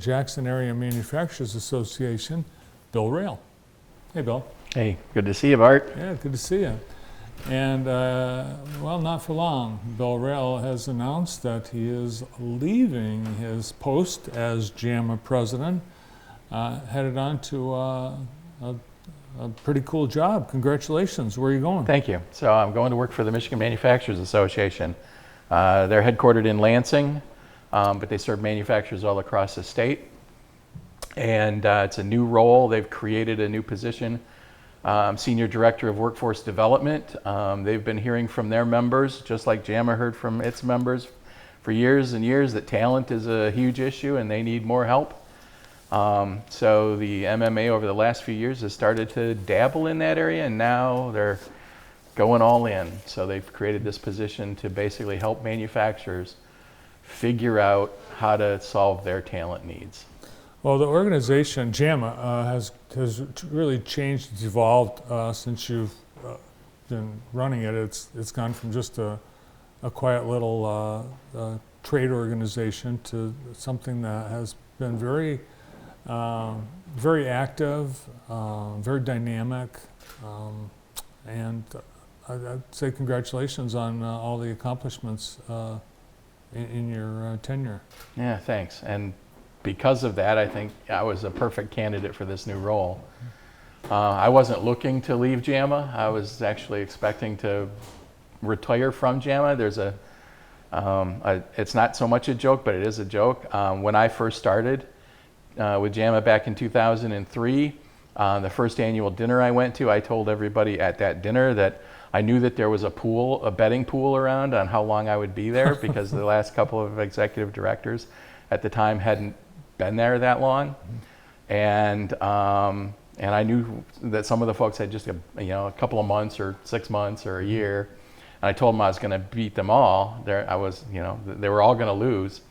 Jackson Area Manufacturers Association, Bill Rayl. Hey, Bill. Hey, good to see you, Bart. Yeah, good to see you. And, well, not for long, Bill Rayl has announced that he is leaving his post as JAMA president, headed on to a pretty cool job. Congratulations. Where are you going? Thank you. So I'm going to work for the Michigan Manufacturers Association. They're headquartered in Lansing, but they serve manufacturers all across the state. And it's a new role. They've created a new position, Senior Director of Workforce Development. They've been hearing from their members, just like JAMA heard from its members for years and years, that talent is a huge issue and they need more help. So the MMA over the last few years has started to dabble in that area, and now they're going all in. So they've created this position to basically help manufacturers figure out how to solve their talent needs. Well, the organization, JAMA, has really changed, it's evolved since you've been running it. It's gone from just a quiet little trade organization to something that has been very active, very dynamic, and I'd say congratulations on all the accomplishments in your tenure. Yeah, thanks. And because of that, I think I was a perfect candidate for this new role. I wasn't looking to leave JAMA. I was actually expecting to retire from JAMA. There's it's not so much a joke, but it is a joke. When I first started with JAMA back in 2003, the first annual dinner I went to, I told everybody at that dinner that I knew that there was a betting pool around on how long I would be there because the last couple of executive directors at the time hadn't been there that long, and I knew that some of the folks had just a couple of months or 6 months or a year, and I told them I was going to beat them all. They were all going to lose,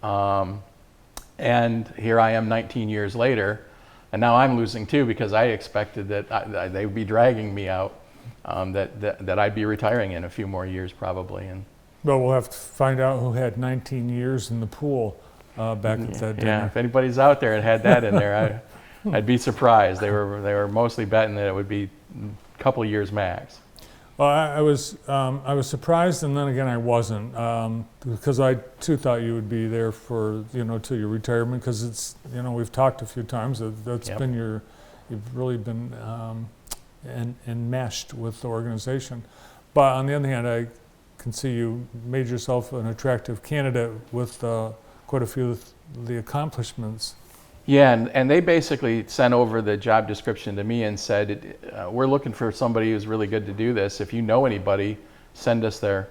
and here I am 19 years later, and now I'm losing too because I expected that they would be dragging me out, that I'd be retiring in a few more years probably. And well, we'll have to find out who had 19 years in the pool back at that dinner. Yeah, if anybody's out there and had that in there, I'd be surprised. They were mostly betting that it would be a couple of years max. Well, I was surprised, and then again I wasn't, because I too thought you would be there for till your retirement, because it's we've talked a few times that's Yep. been you've really been enmeshed with the organization. But on the other hand, I can see you made yourself an attractive candidate with quite a few of the accomplishments. Yeah, and they basically sent over the job description to me and said, we're looking for somebody who's really good to do this. If you know anybody, send us their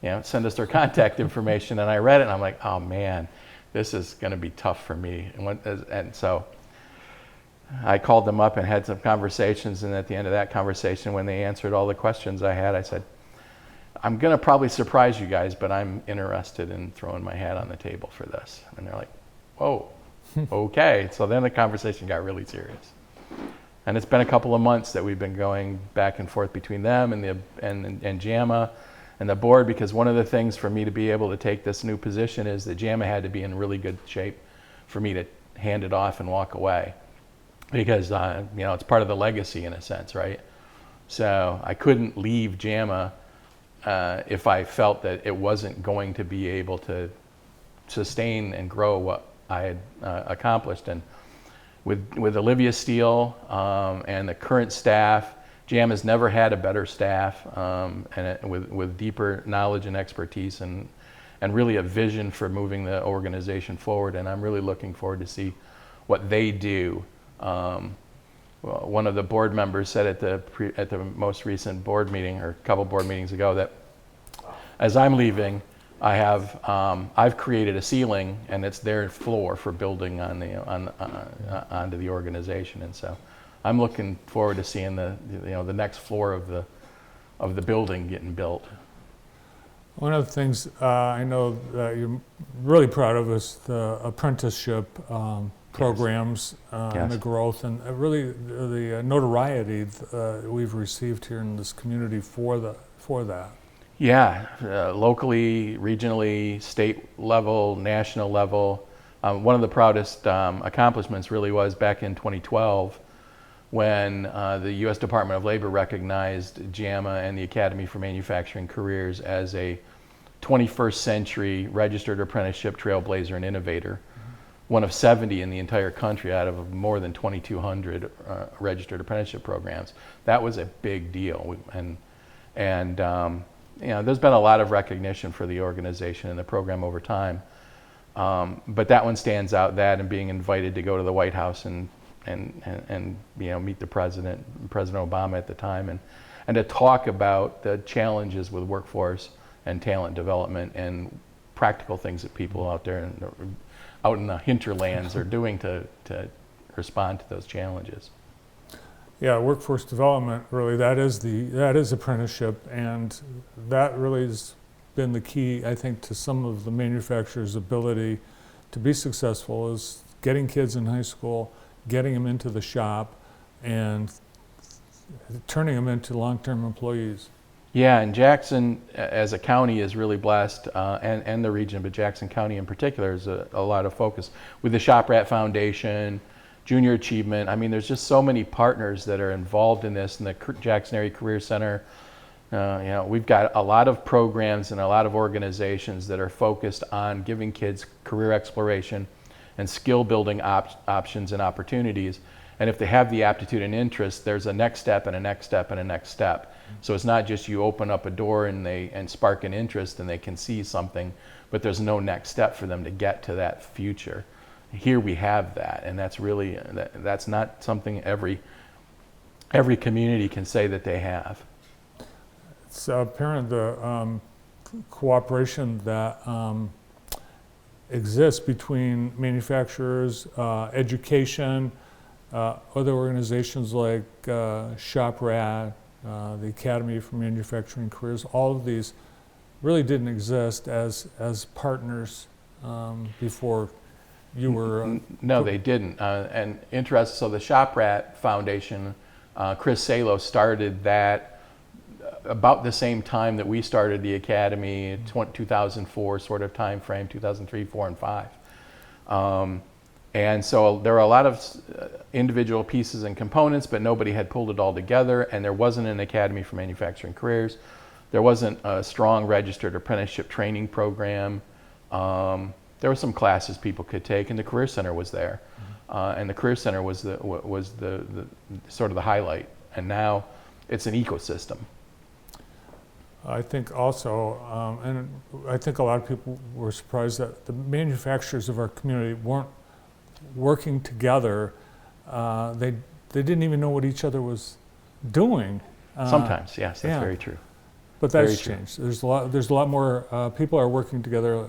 contact information. And I read it and I'm like, oh man, this is going to be tough for me. And so I called them up and had some conversations, and at the end of that conversation, when they answered all the questions I had, I said, I'm going to probably surprise you guys, but I'm interested in throwing my hat on the table for this. And they're like, whoa, okay. So then the conversation got really serious. And it's been a couple of months that we've been going back and forth between them and JAMA and the board, because one of the things for me to be able to take this new position is that JAMA had to be in really good shape for me to hand it off and walk away. Because it's part of the legacy in a sense, right? So I couldn't leave JAMA if I felt that it wasn't going to be able to sustain and grow what I had accomplished. And with Olivia Steele and the current staff, JAMA's never had a better staff, with deeper knowledge and expertise and really a vision for moving the organization forward. And I'm really looking forward to see what they do. Well, one of the board members said at the most recent board meeting, or a couple board meetings ago, that as I'm leaving, I've created a ceiling, and it's their floor for building onto the organization. And so I'm looking forward to seeing the next floor of the building getting built. One of the things I know that you're really proud of is the apprenticeship programs and the growth, and really the notoriety we've received here in this community for that. Yeah, locally, regionally, state level, national level. One of the proudest accomplishments really was back in 2012 when the U.S. Department of Labor recognized JAMA and the Academy for Manufacturing Careers as a 21st century registered apprenticeship trailblazer and innovator, one of 70 in the entire country out of more than 2,200 registered apprenticeship programs. That was a big deal, and there's been a lot of recognition for the organization and the program over time. But that one stands out, that and being invited to go to the White House and meet the President Obama at the time, and to talk about the challenges with workforce and talent development and practical things that people out there out in the hinterlands are doing to respond to those challenges. Yeah, workforce development, really, that is apprenticeship, and that really has been the key, I think, to some of the manufacturers' ability to be successful, is getting kids in high school, getting them into the shop, and turning them into long-term employees. Yeah, and Jackson as a county is really blessed, and the region, but Jackson County in particular is a lot of focus with the Shop Rat Foundation, Junior Achievement. I mean, there's just so many partners that are involved in this, and the Jackson Area Career Center. We've got a lot of programs and a lot of organizations that are focused on giving kids career exploration and skill building options and opportunities. And if they have the aptitude and interest, there's a next step and a next step and a next step. So it's not just you open up a door and spark an interest and they can see something, but there's no next step for them to get to that future. Here we have that, and that's not something every community can say that they have. It's apparent the cooperation that exists between manufacturers, education, other organizations like Shop Rat, the Academy for Manufacturing Careers. All of these really didn't exist as partners before you were. No, they didn't. And interesting. So the Shop Rat Foundation, Chris Salo started that about the same time that we started the Academy, 2004 sort of time frame, 2003, 4, and 5. And so there were a lot of individual pieces and components, but nobody had pulled it all together, and there wasn't an Academy for Manufacturing Careers. There wasn't a strong registered apprenticeship training program. There were some classes people could take, and the Career Center was there. And the Career Center was the sort of the highlight, and now it's an ecosystem. I think also, and I think a lot of people were surprised that the manufacturers of our community weren't working together. They didn't even know what each other was doing. Sometimes, yes, that's very true. But that's changed. There's a lot more people are working together.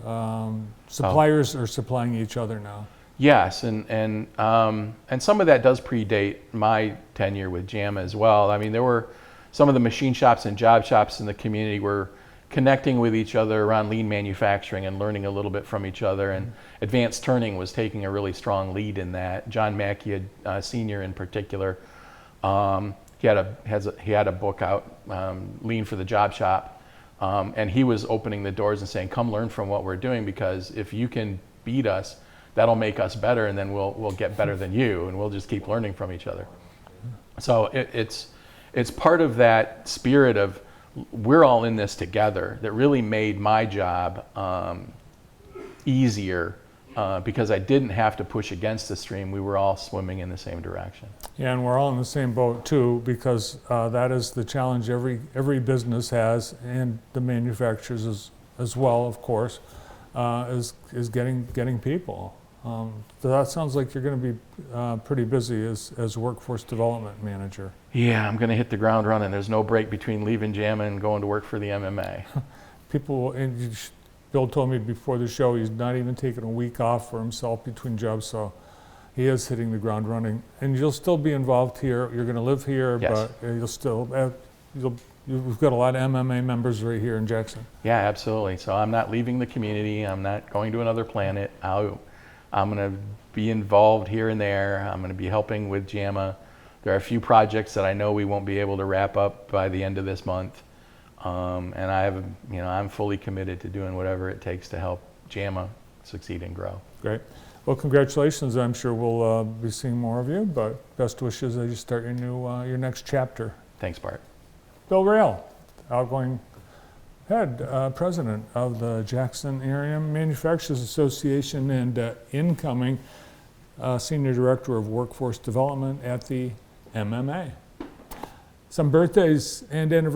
Suppliers are supplying each other now. Yes, and some of that does predate my tenure with JAMA as well. I mean, there were some of the machine shops and job shops in the community were connecting with each other around lean manufacturing and learning a little bit from each other. And Advanced Turning was taking a really strong lead in that. John Mackey, Senior in particular, he had a book out, Lean for the Job Shop, and he was opening the doors and saying, "Come learn from what we're doing, because if you can beat us, that'll make us better, and then we'll get better than you, and we'll just keep learning from each other." So it's part of that spirit of we're all in this together that really made my job easier, because I didn't have to push against the stream. We were all swimming in the same direction. Yeah, and we're all in the same boat too, because that is the challenge every business has, and the manufacturers as well, of course, is getting people. So that sounds like you're going to be pretty busy as workforce development manager. Yeah, I'm going to hit the ground running. There's no break between leaving JAMA and going to work for the MMA. Bill told me before the show he's not even taking a week off for himself between jobs, so he is hitting the ground running. And you'll still be involved here. You're going to live here, yes. But we've got a lot of MMA members right here in Jackson. Yeah, absolutely. So I'm not leaving the community. I'm not going to another planet. I'm going to be involved here and there. I'm going to be helping with JAMA. There are a few projects that I know we won't be able to wrap up by the end of this month. And I'm fully committed to doing whatever it takes to help JAMA succeed and grow. Great. Well, congratulations. I'm sure we'll be seeing more of you, but best wishes as you start your next chapter. Thanks, Bart. Bill Rayl, outgoing president of the Jackson Area Manufacturers Association and incoming senior director of workforce development at the MMA. Some birthdays and anniversaries.